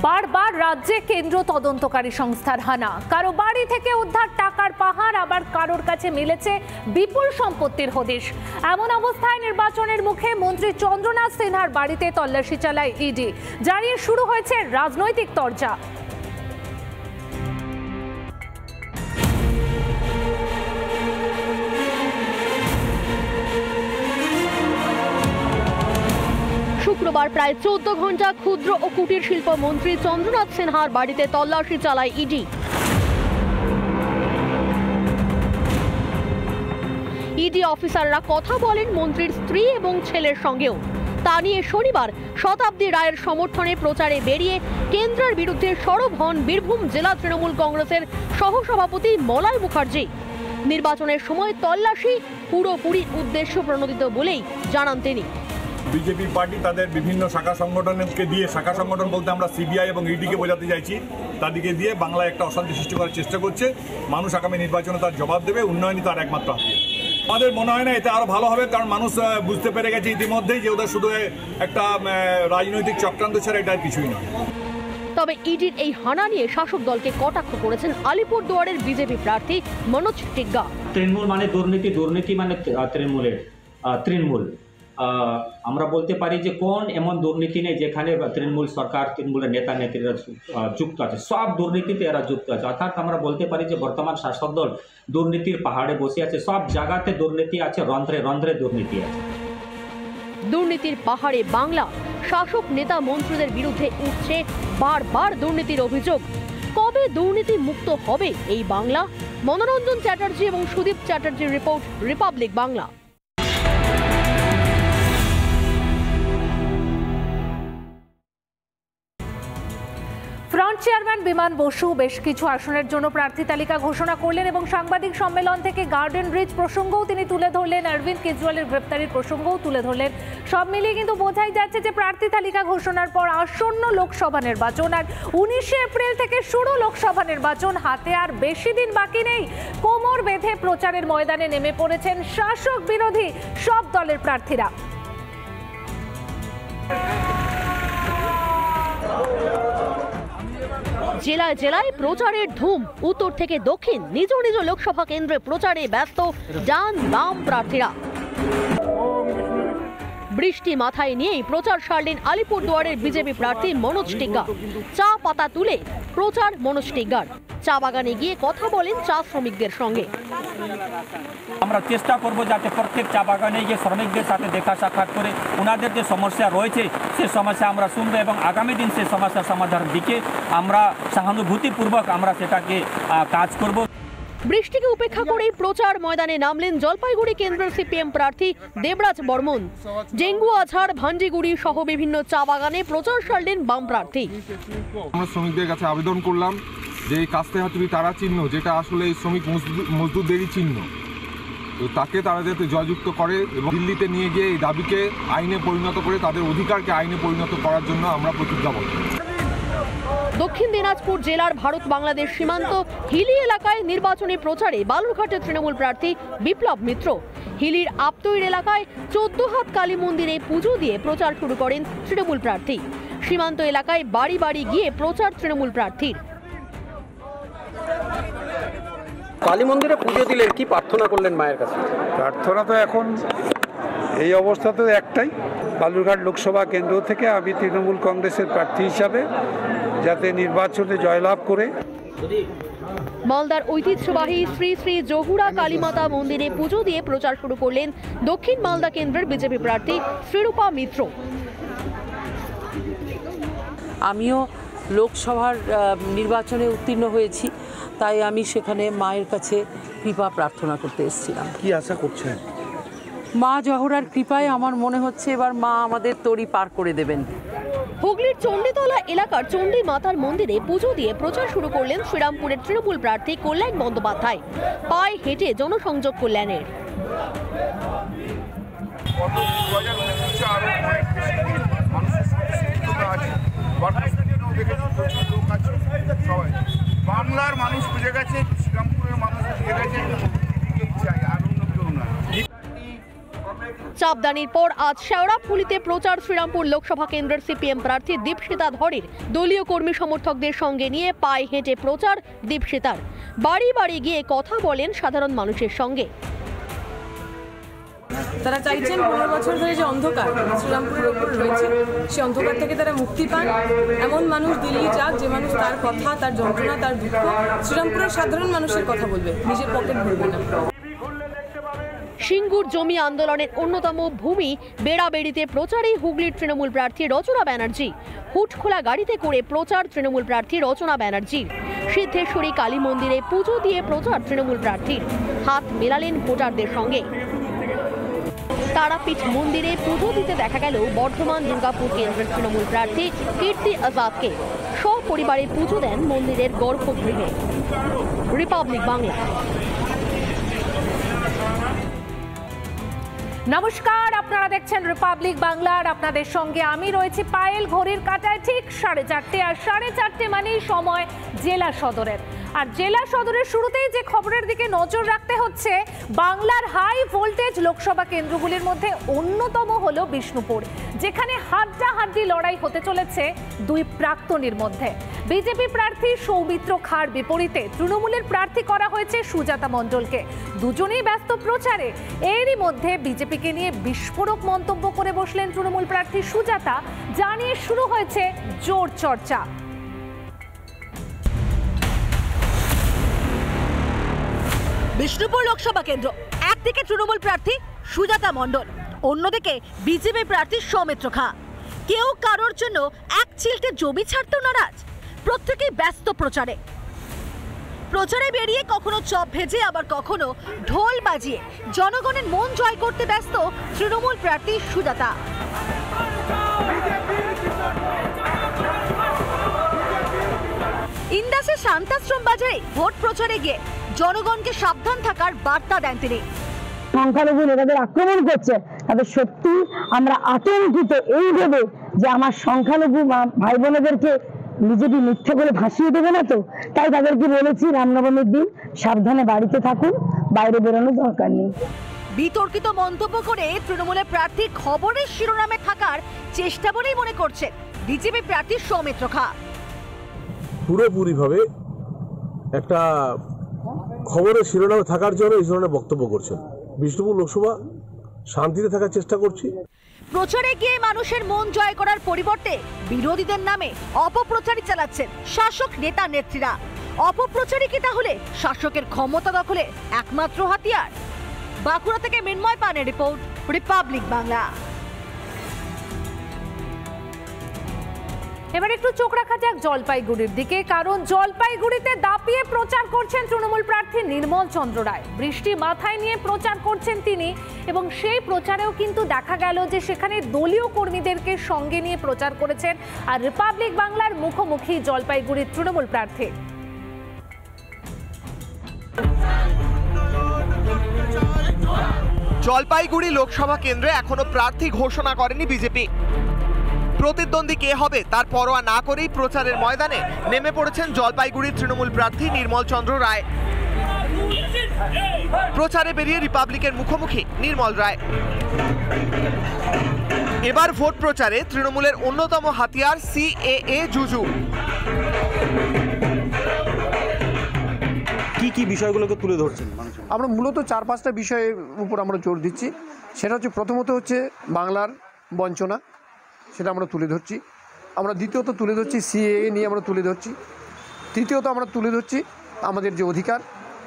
বারবার রাজ্যে কেন্দ্র তদন্তকারী সংস্থার হানা, কারো বাড়ি থেকে উদ্ধার টাকার পাহাড়, আবার কারোর কাছে মিলেছে বিপুল সম্পত্তির হদিশ। এমন অবস্থায় নির্বাচনের মুখে মন্ত্রী চন্দ্রনাথ সিনহার বাড়িতে তল্লাশি চালায় ইডি। জানিয়ে শুরু হয়েছে রাজনৈতিক তরজা। শুক্রবার প্রায় 14 ঘন্টা ক্ষুদ্র ও কুটির শিল্প মন্ত্রী চন্দ্রনাথ সিনহার বাড়িতে তল্লাশি চালায় ইডি। ইডি অফিসাররা কথা বলেন মন্ত্রীর স্ত্রী এবং ছেলের সঙ্গেও। তা নিয়ে শনিবার শতাব্দী রায়ের সমর্থনে প্রচারে বেরিয়ে কেন্দ্রের বিরুদ্ধে সরব হন বীরভূম জেলা তৃণমূল কংগ্রেসের সহসভাপতি মলয় মুখার্জি। নির্বাচনের সময় তল্লাশি পুরোপুরি উদ্দেশ্য প্রণোদিত বলেই জানান তিনি। বিজেপি পার্টি তাদের বিভিন্ন শাখা সংগঠনকে দিয়ে, শাখা সংগঠন বলতে আমরা সিবিআই এবং ইডিকে বোঝাতে চাইছি, তাদেরকে দিয়ে বাংলায় একটা অশান্তি সৃষ্টি করার চেষ্টা করছে। মানুষ আগামী নির্বাচনে তার জবাব দেবে, উন্নয়নই তার একমাত্র হাতিয়ার। আমাদের মনে হয় না এতে আরো ভালো হবে, কারণ মানুষ বুঝতে পেরে গেছে ইতিমধ্যেই যে ওদের শুধু একটা রাজনৈতিক চক্রান্ত ছাড়া এটা কিছুই নয়। তবে ইডির এই হানা নিয়ে শাসক দলকে কটাক্ষ করেছেন আলিপুরদুয়ারের বিজেপি প্রার্থী মনোজ টিগ্গা। তৃণমূল মানে দুর্নীতি, দুর্নীতি মানে তৃণমূল। আমরা বলতে পারি যে কোন এমন দুর্নীতি নেই যেখানে তৃণমূল সরকার, তৃণমূলের নেতা নেত্রীরা যুক্ত আছে। সব দুর্নীতিতে এরা যুক্ত আছে। অর্থাৎ আমরা বলতে পারি যে বর্তমান শাসক দল দুর্নীতির পাহাড়ে বসে আছে। সব জায়গাতে দুর্নীতি আছে, রন্ধ্রে রন্ধ্রে দুর্নীতি আছে। দুর্নীতির পাহাড়ে বাংলা। শাসক নেতা মন্ত্রীদের বিরুদ্ধে উঠছে বারবার দুর্নীতির অভিযোগ। কবে দুর্নীতি মুক্ত হবে এই বাংলা? মনোরঞ্জন চ্যাটার্জি এবং সুদীপ চ্যাটার্জির report, Republic Bangla. Front chairman Biman Bose বেশ কিছু আসনের জন্য প্রার্থী তালিকা ঘোষণা করলেন এবং সাংবাদিক সম্মেলন থেকে গার্ডেন ব্রিজ প্রসঙ্গও তিনি তুলে ধরলেন, অরবিন্দ কেজরিওয়ালের গ্রেপ্তারির প্রসঙ্গও তুলে ধরলেন। সব মিলিয়ে কিন্তু বোঝাই যাচ্ছে যে প্রার্থী তালিকা ঘোষণার পর আসন্ন লোকসভা নির্বাচন আর 19 এপ্রিল থেকে শুরু লোকসভা নির্বাচন, হাতে আর বেশি দিন বাকি নেই। কোমর বেঁধে প্রচারের ময়দানে নেমে পড়েছেন শাসক বিরোধী সব দলের প্রার্থীরা। জেলায় জেলায় প্রচারের ধুম। উত্তর থেকে দক্ষিণ নিজ নিজ লোকসভা কেন্দ্রে প্রচারে ব্যস্ত ডান বাম প্রার্থীরা। বৃষ্টি মাথায় নিয়েই প্রচার সারলেন আলিপুরদুয়ারের বিজেপি প্রার্থী মনোজ টিগ্গা। চা পাতা তুলে প্রচার মনোজ টিগ্গার। চা বাগানে গিয়ে কথা বলেন চা শ্রমিকদের সঙ্গে। আমরা চেষ্টা করব যাতে প্রত্যেক চা বাগানে গিয়ে শ্রমিকদের সাথে দেখা সাক্ষাৎ করে ওনাদের যে সমস্যা রয়েছে সে সমস্যা আমরা শুনবো এবং আগামী দিন সে সমস্যা সমাধানের দিকে আমরা সহানুভূতিপূর্বক আমরা সেটাকে কাজ করব। বৃষ্টিকে উপেক্ষা করেই প্রচার ময়দানে নামলেন জলপাইগুড়ি কেন্দ্রের সিপিএম প্রার্থী দেবরাজ বর্মন। ডেঙ্গু আছাড়, ভান্ডিগুড়ি সহ বিভিন্ন চা বাগানে প্রচার সারলেন বাম প্রার্থী। আমরা শ্রমিকদের কাছে আবেদন করলাম যে এই কাস্তে হাতুড়ি তারা চিহ্ন, যেটা আসলে এই শ্রমিক মজদুরদেরই চিহ্ন, তো তাকে তারা যাতে জয়যুক্ত করে এবং দিল্লিতে নিয়ে গিয়ে এই দাবিকে আইনে পরিণত করে তাদের অধিকারকে আইনে পরিণত করার জন্য আমরা প্রতিজ্ঞাবদ্ধ। দক্ষিণ দিনাজপুর জেলার ভারত বাংলাদেশ সীমান্ত হিলি এলাকায় নির্বাচনী প্রচারে বালুরঘাটের তৃণমূল প্রার্থী বিপ্লব মিত্র। হিলির আপতৈর এলাকায় 14 হাত কালী মন্দিরে পুজো দিয়ে প্রচার শুরু করেন তৃণমূল প্রার্থী। সীমান্ত এলাকায় বাড়ি বাড়ি গিয়ে প্রচার তৃণমূল প্রার্থীর। কালী মন্দিরে পুজো দিলেন, কি প্রার্থনা করলেন মায়ের কাছে? প্রার্থনা তো এখন এই অবস্থাতে একটাই, বালুরঘাট লোকসভা কেন্দ্র থেকে আমি তৃণমূল কংগ্রেসের প্রার্থী হিসাবে যাতে নির্বাচনে জয়লাভ করে। মালদার ঐতিহ্যবাহী শ্রী শ্রী জহুরা কালীমাতা মন্দিরে পুজো দিয়ে প্রচার শুরু করলেন দক্ষিণ মালদা কেন্দ্রের বিজেপি প্রার্থী শ্রীরূপা মিত্র। আমিও লোকসভার নির্বাচনে উত্তীর্ণ হয়েছি, তাই আমি সেখানে মায়ের কাছে কৃপা প্রার্থনা করতে এসেছিলাম। কি আশা করছেন? মা জহরার কৃপায় আমার মনে হচ্ছে এবার মা আমাদের তরি পার করে দেবেন। হুগলির চণ্ডীতলা এলাকার চণ্ডী মাতার মন্দিরে পুজো দিয়ে প্রচার শুরু করলেন শ্রীরামপুরের তৃণমূল প্রার্থী কল্যাণ বন্দ্যোপাধ্যায়। পায়ে হেঁটে জনসংযোগ কল্যাণের। বাংলার মানুষ বুঝে গেছে, শ্রীরামপুরের মানুষ বুঝে গেছে, চাপদানির পর আজ শেওড়াফুলিতে প্রচার শ্রীরামপুর লোকসভা কেন্দ্রের সিপিএম প্রার্থী দীপশিতা ধরের দলীয় কর্মী সমর্থকদের সঙ্গে নিয়ে পায়ে হেঁটে প্রচার দীপশিতার। বাড়ি বাড়ি গিয়ে কথা বলেন সাধারণ মানুষের সঙ্গে। তারা চাইছেন 15 বছর ধরে যে অন্ধকার শ্রীরামপুরের ওপর রয়েছে সেই অন্ধকার থেকে তারা মুক্তি পান। এমন মানুষ দিল্লি যাক যে মানুষ তার কথা, তার যন্ত্রণা, তার দুঃখ শ্রীরামপুরের সাধারণ মানুষের কথা বলবে, নিজের পকেট ভরবে না। সিঙ্গুর জমি আন্দোলনের অন্যতম ভূমি বেড়াবেড়িতে প্রচারে হুগলির তৃণমূল প্রার্থী রচনা ব্যানার্জি। হুটখোলা গাড়িতে করে প্রচার তৃণমূল প্রার্থী রচনা ব্যানার্জির। সিদ্ধেশ্বরী কালী মন্দিরে পুজো দিয়ে প্রচার তৃণমূল প্রার্থীর। হাত মেলালেন ভোটারদের সঙ্গে। তারাপীঠ মন্দিরে পুজো দিতে দেখা গেল বর্ধমান দুর্গাপুর কেন্দ্রের তৃণমূল প্রার্থী কীর্তি আজাদকে। সপরিবারে পুজো দেন মন্দিরের গর্ভগৃহে। রিপাবলিক বাংলা। নমস্কার, আপনারা দেখছেন রিপাবলিক বাংলার। আপনাদের সঙ্গে আমি রয়েছি পায়েল। ঘড়ির কাঁটায় ঠিক 4:30, আর 4:30 মানেই সময় জেলা সদরের। আর জেলা সদরের শুরুতেই যে খবরের দিকে নজর রাখতে হচ্ছে, বাংলার হাই ভোল্টেজ লোকসভা কেন্দ্রগুলির মধ্যে অন্যতম হলো বিষ্ণুপুর, যেখানে হাড্ডাহাড্ডি লড়াই হতে চলেছে দুই প্রাক্তনীর মধ্যে। বিজেপি প্রার্থী সৌমিত্র খাঁর বিপরীতে তৃণমূলের প্রার্থী করা হয়েছে সুজাতা মণ্ডলকে। দুজনেই ব্যস্ত প্রচারে। এরই মধ্যে বিজেপিকে নিয়ে বিস্ফোরক মন্তব্য করে বসলেন তৃণমূল প্রার্থী সুজাতা, যা নিয়ে শুরু হয়েছে জোর চর্চা। বিষ্ণুপুর লোকসভা কেন্দ্র, একদিকে তৃণমূল প্রার্থী সুজাতা মণ্ডল, অন্যদিকে বিজেপি প্রার্থী সৌমিত্র খাঁ। কেউ কারোর জন্য এক চিলতে জমি ছাড়তেও নারাজ। প্রত্যেকেই ব্যস্ত প্রচারে। প্রচারে বেরিয়ে কখনো চপ ভেজে আবার কখনো ঢোল বাজিয়ে জনগণের মন জয় করতে ব্যস্ত তৃণমূল প্রার্থী সুজাতা। ইন্দাসের শান্তাশ্রম বাজারে ভোট প্রচারে গিয়ে জনগণকে সাবধান থাকার বার্তা দেন তিনি। সংখ্যালঘু নেতাদের আক্রমণ করছে, তাদের সত্যি আমরা আতঙ্কিত এই ভেবে যে আমার সংখ্যালঘু ভাই বোনেদেরকে বিজেপি মিথ্যে করে ভাসিয়ে দেবে না তো। তাই তাদেরকে বলেছি রামনবমীর দিন সাবধানে বাড়িতে থাকুন, বাইরে বেরোনোর দরকার নেই। বিতর্কিত মন্তব্য করে তৃণমূলের প্রার্থী খবরের শিরোনামে থাকার চেষ্টা বলেই মনে করছেন বিজেপি প্রার্থী সৌমিত্র খাঁ। পুরোপুরিভাবে একটা খবরের শিরোনামে থাকার জন্য এই ধরনের বক্তব্য করছেন। বিষ্ণুপুর লোকসভা শান্তিতে থাকার চেষ্টা করছি। প্রচারে গিয়ে মানুষের মন জয় করার পরিবর্তে বিরোধীদের নামে অপপ্রচারই চালাচ্ছেন শাসক নেতা নেত্রীরা। অপপ্রচারই কি তাহলে শাসকের ক্ষমতা দখলে একমাত্র হাতিয়ার? বাঁকুড়া থেকে মৃন্ময় পানের রিপোর্ট, রিপাবলিক বাংলা। এবার একটু চোখ রাখা যাক জলপাইগুড়ির দিকে, কারণ জলপাইগুড়িতে দাপিয়ে প্রচার করছেন তৃণমূল প্রার্থী নির্মল চন্দ্র রায়। বৃষ্টি মাথায় নিয়ে প্রচার করছেন তিনি, এবং সেই প্রচারেও কিন্তু দেখা গেল যে সেখানে দলীয় কর্মীদেরকে সঙ্গে নিয়ে প্রচার করেছেন। আর রিপাবলিক বাংলার মুখোমুখি জলপাইগুড়ির তৃণমূল প্রার্থী। জলপাইগুড়ি লোকসভা কেন্দ্রে এখনো প্রার্থী ঘোষণা করেনি বিজেপি। প্রতিদ্বন্দ্বী কে হবে তার পরোয়া না করেই প্রচারের ময়দানে নেমে পড়েছেন জলপাইগুড়ির তৃণমূল প্রার্থী নির্মল চন্দ্র রায়। প্রচারে বেরিয়ে রিপাবলিকের মুখোমুখি নির্মল রায়। এবার ভোট প্রচারে তৃণমূলের অন্যতম হাতিয়ার সিএএ জুজু। কি বিষয়গুলোকে তুলে ধরছেন? আমরা মূলত 4-5টা বিষয়ের উপর আমরা জোর দিচ্ছি। সেটা হচ্ছে, প্রথমত হচ্ছে বাংলার বঞ্চনা, সেটা আমরা তুলে ধরছি। আমরা দ্বিতীয়ত তুলে ধরছি সিএএ নিয়ে আমরা তুলে ধরছি। তৃতীয়ত আমরা তুলে ধরছি আমাদের যে অধিকার,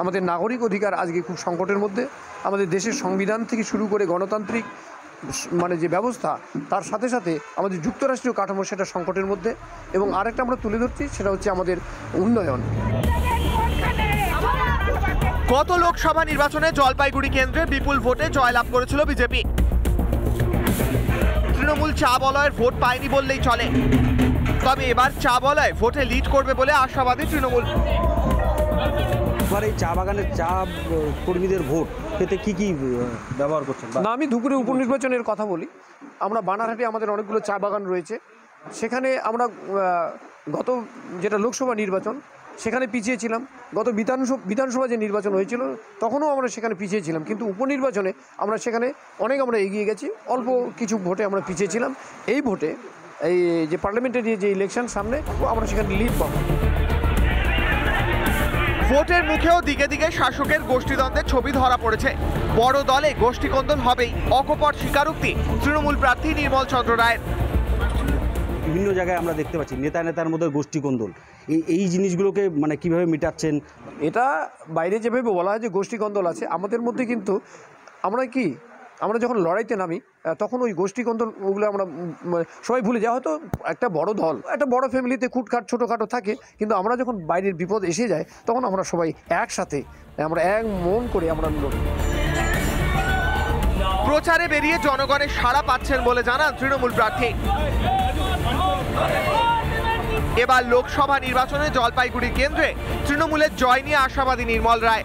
আমাদের নাগরিক অধিকার আজকে খুব সংকটের মধ্যে। আমাদের দেশের সংবিধান থেকে শুরু করে গণতান্ত্রিক যে ব্যবস্থা, তার সাথে সাথে আমাদের যুক্তরাষ্ট্রীয় কাঠামো সেটা সংকটের মধ্যে। এবং আরেকটা আমরা তুলে ধরছি, সেটা হচ্ছে আমাদের উন্নয়ন। গত লোকসভা নির্বাচনে জলপাইগুড়ি কেন্দ্রে বিপুল ভোটে জয়লাভ করেছিল বিজেপি। তৃণমূল চা বলয়ের ভোট পায়নি বললেই চলে। তবে এবার চা বলয় ভোটে লিড করবে বলে আশাবাদী তৃণমূল। এবার এই চা বাগানের চা কর্মীদের ভোট পেতে কি ব্যবহার করছেন? না, আমি ধুপুরে উপনির্বাচনের কথা বলি। আমরা বানারহাটে আমাদের অনেকগুলো চা বাগান রয়েছে। সেখানে আমরা গত যেটা লোকসভা নির্বাচন, সেখানে পিছিয়ে ছিলাম। গত বিধানসভা যে নির্বাচন হয়েছিল তখনও আমরা সেখানে পিছিয়ে ছিলাম, কিন্তু উপনির্বাচনে আমরা সেখানে অনেক আমরা এগিয়ে গেছি। অল্প কিছু ভোটে আমরা পিছিয়ে ছিলাম। এই ভোটে এই যে পার্লামেন্টারি যে ইলেকশন সামনে, আমরা সেখানে লিড পাবো। ভোটের মুখেও দিকে দিকে শাসকের গোষ্ঠীদ্বন্দ্বের ছবি ধরা পড়েছে। বড় দলে গোষ্ঠীকন্দল হবেই, অকপট স্বীকারোক্তি তৃণমূল প্রার্থী নির্মল চন্দ্র রায়ের। বিভিন্ন জায়গায় আমরা দেখতে পাচ্ছি নেতার মধ্যে গোষ্ঠীকন্দল। এই জিনিসগুলোকে মানে কিভাবে মেটাচ্ছেন? এটা বাইরে যেভাবে বলা হয় যে গোষ্ঠীকন্দল আছে, আমাদের মধ্যে কিন্তু আমরা যখন লড়াইতে নামি তখন ওই গোষ্ঠীকন্দল ওগুলো আমরা সবাই ভুলে যাওয়া। হয়তো একটা বড় দল, একটা বড় ফ্যামিলিতে খুটখাট ছোটোখাটো থাকে, কিন্তু আমরা যখন বাইরের বিপদ এসে যায় তখন আমরা সবাই একসাথে আমরা এক মন করে আমরা লড়ি। প্রচারে বেরিয়ে জনগণের সাড়া পাচ্ছেন বলে জানান তৃণমূল প্রার্থী। এবার লোকসভা নির্বাচনে জলপাইগুড়ি কেন্দ্রে তৃণমূলের জয় নিয়ে আশাবাদী নির্মল রায়।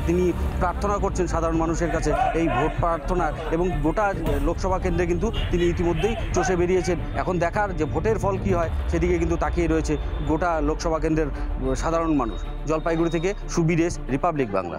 তিনি প্রার্থনা করছেন সাধারণ মানুষের কাছে এই ভোট প্রার্থনা, এবং গোটা লোকসভা কেন্দ্রে কিন্তু তিনি ইতিমধ্যেই চষে বেরিয়েছেন। এখন দেখার যে ভোটের ফল কি হয় সেদিকে কিন্তু তাকিয়ে রয়েছে গোটা লোকসভা কেন্দ্রের সাধারণ মানুষ। জলপাইগুড়ি থেকে সুবীরেশ, রিপাবলিক বাংলা।